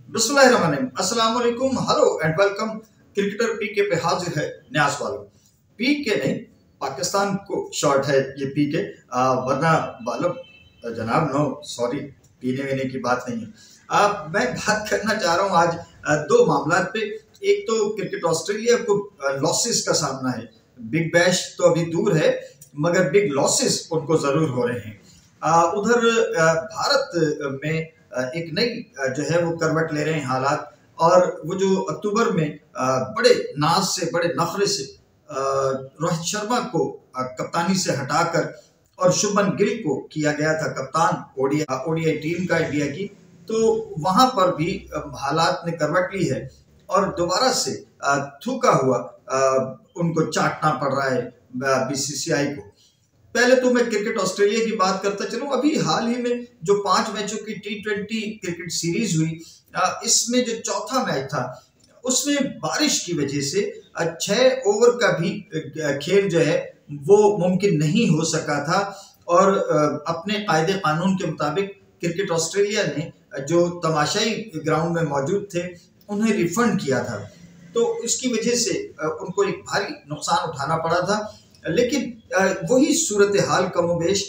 बिस्मिल्लाहिर्रहमानिर्रहीम, अस्सलाम वालेकुम, हेलो एंड वेलकम। क्रिकेटर पीके पे हाजिर है न्यास वालों। पीके नहीं, पाकिस्तान को शॉर्ट है ये पीके, वरना वालों जनाब नो सॉरी, पीने वीने की बात नहीं है। मैं बात करना चाह रहा हूँ आज दो मामला पे। एक तो क्रिकेट ऑस्ट्रेलिया को लॉसेस का सामना है। बिग बैश तो अभी दूर है, मगर बिग लॉसेस उनको जरूर हो रहे हैं। उधर भारत में एक नई जो है वो करवट ले रहे हैं हालात। और वो जो अक्टूबर में बड़े नाज से बड़े नखरे से रोहित शर्मा को कप्तानी से हटाकर और शुभमन गिल को किया गया था कप्तान ओडीआई टीम का इंडिया की, तो वहां पर भी हालात ने करवट ली है और दोबारा से थूका हुआ उनको चाटना पड़ रहा है बीसीसीआई को। पहले तो मैं क्रिकेट ऑस्ट्रेलिया की बात करता चलूं। अभी हाल ही में जो 5 मैचों की T20 क्रिकेट सीरीज हुई, इसमें जो चौथा मैच था उसमें बारिश की वजह से 6 ओवर का भी खेल जो है वो मुमकिन नहीं हो सका था। और अपने कायदे कानून के मुताबिक क्रिकेट ऑस्ट्रेलिया ने जो तमाशाई ग्राउंड में मौजूद थे उन्हें रिफंड किया था, तो इसकी वजह से उनको एक भारी नुकसान उठाना पड़ा था। लेकिन वही सूरत हाल कमोबेश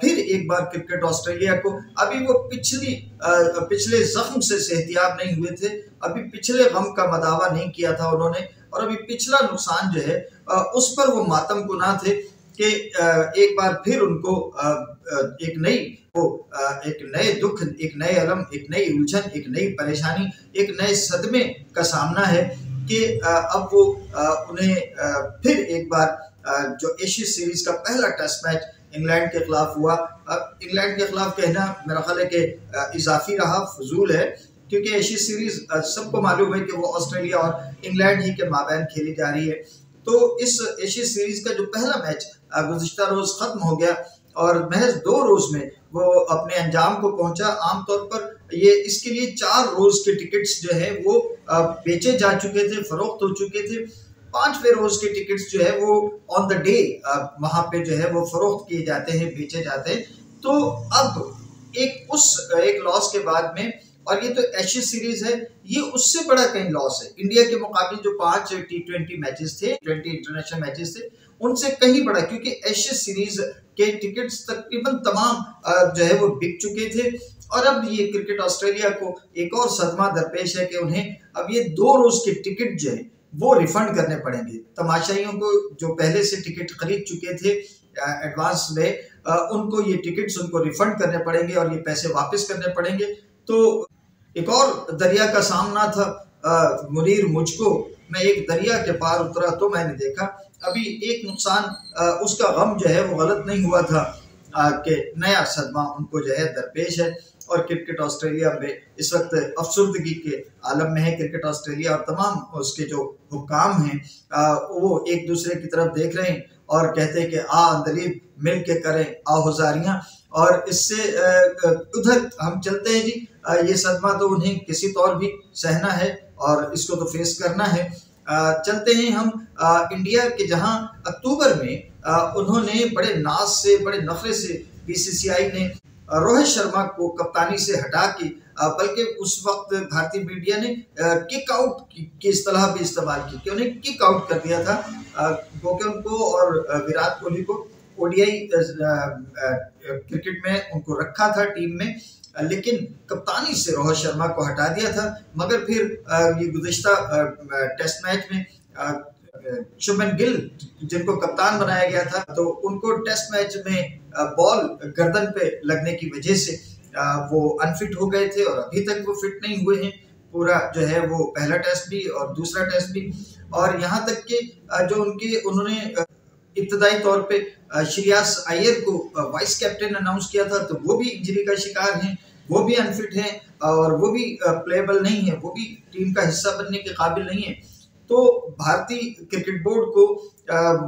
फिर एक बार क्रिकेट ऑस्ट्रेलिया को, अभी वो पिछले जख्म से सेहतियाब नहीं हुए थे, अभी पिछले गम का मदावा नहीं किया था उन्होंने, और अभी पिछला नुकसान जो है उस पर वो मातम गुना थे कि एक बार फिर उनको एक नए दुख, एक नए अलम, एक नई उलझन, एक नई परेशानी, एक नए सदमे का सामना है कि अब वो उन्हें फिर एक बार जो एशिया सीरीज का पहला टेस्ट मैच इंग्लैंड के खिलाफ हुआ। इंग्लैंड के खिलाफ कहना मेरा ख्याल है कि इजाफी रहा, फजूल है, क्योंकि एशिया सीरीज सबको मालूम है कि वो ऑस्ट्रेलिया और इंग्लैंड ही के माबैन खेली जा रही है। तो इस एशिया सीरीज का जो पहला मैच गुज़िश्ता रोज खत्म हो गया और महज 2 रोज में वो अपने अंजाम को पहुंचा। आमतौर पर ये इसके लिए 4 रोज के टिकट्स जो है वो बेचे जा चुके थे, फरोख्त हो चुके थे। 5वें रोज के टिकट्स जो है वो ऑन द डे वहां पे जो है वो फरोख्त किए जाते हैं, बेचे जाते हैं। तो अब एक लॉस के बाद में, और ये तो एशिया सीरीज है, ये उससे बड़ा कहीं लॉस है। इंडिया के मुकाबले जो 5 T20 मैचेस थे, 20 इंटरनेशनल मैचेस थे, उनसे कहीं बड़ा, क्योंकि एशिया सीरीज के टिकट्स तकरीबन तमाम जो है वो बिक चुके थे। और अब ये क्रिकेट ऑस्ट्रेलिया को एक और सदमा दरपेश है कि उन्हें अब ये 2 रोज के टिकट जो है वो रिफंड करने पड़ेंगे। तमाशाइयों को जो पहले से टिकट खरीद चुके थे एडवांस में, उनको ये टिकट्स उनको रिफंड करने पड़ेंगे और ये पैसे वापस करने पड़ेंगे। तो एक और दरिया का सामना था मुनीर मुझको। मैं एक दरिया के पार उतरा तो मैंने देखा अभी एक नुकसान, उसका गम जो है वो गलत नहीं हुआ था कि नया सदमा उनको जो है दरपेश है। और क्रिकेट ऑस्ट्रेलिया में इस वक्त अफसरदगी के आलम में है क्रिकेट ऑस्ट्रेलिया, और तमाम उसके जो हुक्काम हैं वो एक दूसरे की तरफ देख रहे हैं और कहते हैं कि अंदलीब मिल के करें आहुजारियाँ। और इससे उधर हम चलते हैं जी। ये सदमा तो उन्हें किसी तौर भी सहना है और इसको तो फेस करना है। चलते हैं हम इंडिया के, जहां अक्टूबर में उन्होंने बड़े नाज से, बड़े नखरे से बीसीसीआई ने रोहित शर्मा को कप्तानी से हटा के, बल्कि उस वक्त भारतीय मीडिया ने किक आउट की इस्तेलाह भी इस्तेमाल की कि उन्हें किक आउट कर दिया था, क्योंकि उनको और विराट कोहली को ओडीआई क्रिकेट में उनको रखा था टीम में, लेकिन कप्तानी से रोहित शर्मा को हटा दिया था। मगर फिर ये गुज़िश्ता टेस्ट मैच में शुभमन गिल जिनको कप्तान बनाया गया था, तो उनको टेस्ट मैच में बॉल गर्दन पे लगने की वजह से वो अनफिट हो गए थे और अभी तक वो फिट नहीं हुए हैं। पूरा जो है वो पहला टेस्ट भी और दूसरा टेस्ट भी, और यहाँ तक कि जो उन्होंने इब्तदाई तौर पे श्रेयस अय्यर को वाइस कैप्टन अनाउंस किया था, तो वो भी इंजरी का शिकार हैं, वो भी अनफिट हैं और वो भी प्लेएबल नहीं है, वो भी टीम का हिस्सा बनने के काबिल नहीं है। तो भारतीय क्रिकेट बोर्ड को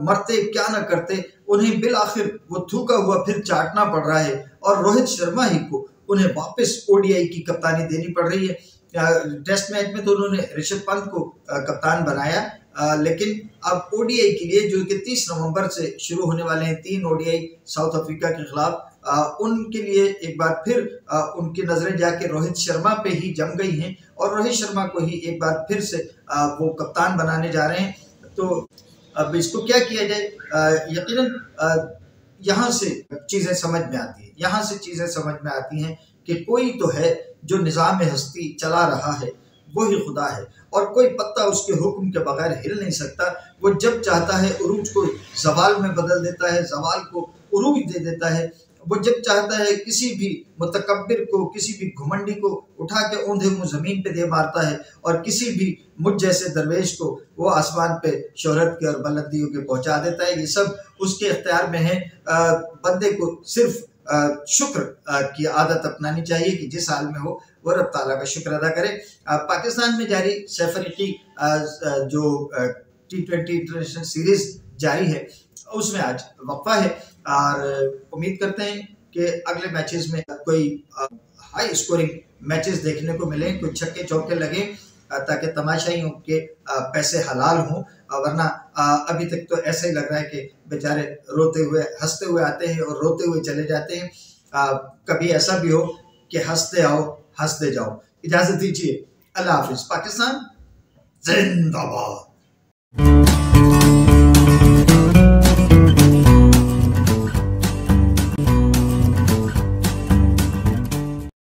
मरते क्या न करते, उन्हें बिल आखिर वो थूका हुआ फिर चाटना पड़ रहा है और रोहित शर्मा ही को उन्हें वापस ओडीआई की कप्तानी देनी पड़ रही है। टेस्ट मैच में तो उन्होंने ऋषभ पंत को कप्तान बनाया, लेकिन अब ओडीआई के लिए जो कि 30 नवंबर से शुरू होने वाले हैं 3 ओडीआई साउथ अफ्रीका के खिलाफ, उनके लिए एक बार फिर उनकी नजरें जाके रोहित शर्मा पे ही जम गई हैं और रोहित शर्मा को ही एक बार फिर से वो कप्तान बनाने जा रहे हैं। तो अब इसको क्या किया जाए, यकीनन यहाँ से चीजें समझ में आती है, यहाँ से चीजें समझ में आती हैं कि कोई तो है जो निज़ाम हस्ती चला रहा है, वो ही खुदा है और कोई पत्ता उसके हुक्म के बगैर हिल नहीं सकता। वो जब चाहता है उरूज को जवाल में बदल देता है, जवाल को उरूज दे देता है। वो जब चाहता है किसी भी मुतकब्बिर को, किसी भी घुमंडी को उठा के औंधे मुंह जमीन पे दे मारता है और किसी भी मुझ जैसे दरवेश को वो आसमान पे शोहरत के और बुलंदियों के पहुंचा देता है। ये सब उसके इख्तियार में है। बंदे को सिर्फ शुक्र की आदत अपनानी चाहिए कि जिस हाल में हो वो रब ताला का शुक्र अदा करे। पाकिस्तान में जारी सैफ अली जो T20 इंटरनेशनल सीरीज जारी है उसमें आज वक्फा है और उम्मीद करते हैं कि अगले मैचेस में कोई हाई स्कोरिंग मैचेस देखने को मिले, कुछ छक्के चौके लगे ताकि तमाशाइयों के पैसे हलाल हों। वरना अभी तक तो ऐसा ही लग रहा है कि बेचारे रोते हुए हंसते हुए आते हैं और रोते हुए चले जाते हैं। कभी ऐसा भी हो कि हंसते आओ हंसते जाओ। इजाजत दीजिए, अल्लाह हाफिज। पाकिस्तान जिंदाबाद।